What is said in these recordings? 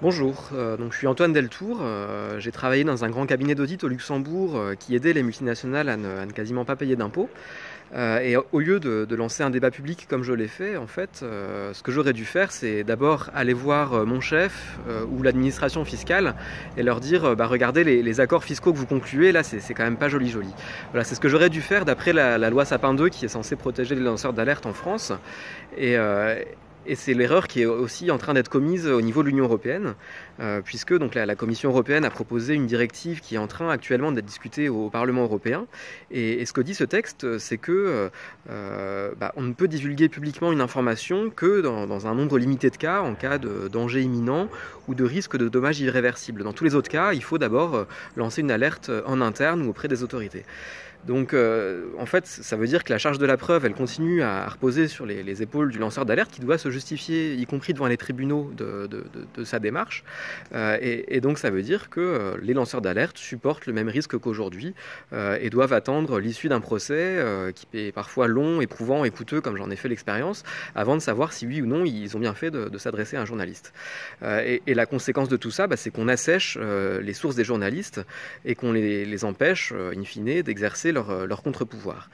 Bonjour, donc je suis Antoine Deltour, j'ai travaillé dans un grand cabinet d'audit au Luxembourg qui aidait les multinationales à ne quasiment pas payer d'impôts. Et au lieu de lancer un débat public comme je l'ai fait, en fait, ce que j'aurais dû faire, c'est d'abord aller voir mon chef ou l'administration fiscale et leur dire bah, regardez les accords fiscaux que vous concluez, là c'est quand même pas joli joli. Voilà, c'est ce que j'aurais dû faire d'après la loi Sapin 2 qui est censée protéger les lanceurs d'alerte en France. Et, euh, et c'est l'erreur qui est aussi en train d'être commise au niveau de l'Union européenne, puisque donc la Commission européenne a proposé une directive qui est en train actuellement d'être discutée au Parlement européen. Et ce que dit ce texte, c'est que bah, on ne peut divulguer publiquement une information que dans un nombre limité de cas, en cas de danger imminent ou de risque de dommages irréversibles. Dans tous les autres cas, il faut d'abord lancer une alerte en interne ou auprès des autorités. Donc en fait, ça veut dire que la charge de la preuve, elle continue à reposer sur les épaules du lanceur d'alerte qui doit se justifier, y compris devant les tribunaux, de sa démarche. Et donc ça veut dire que les lanceurs d'alerte supportent le même risque qu'aujourd'hui et doivent attendre l'issue d'un procès qui est parfois long, éprouvant et coûteux, comme j'en ai fait l'expérience, avant de savoir si oui ou non ils ont bien fait de s'adresser à un journaliste. Et la conséquence de tout ça, bah, c'est qu'on assèche les sources des journalistes et qu'on les empêche, in fine, d'exercer leur contre-pouvoir.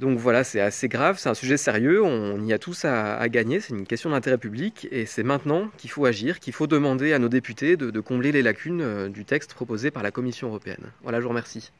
Donc voilà, c'est assez grave, c'est un sujet sérieux, on y a tous à gagner, c'est une question d'intérêt public et c'est maintenant qu'il faut agir, qu'il faut demander à nos députés de combler les lacunes du texte proposé par la Commission européenne. Voilà, je vous remercie.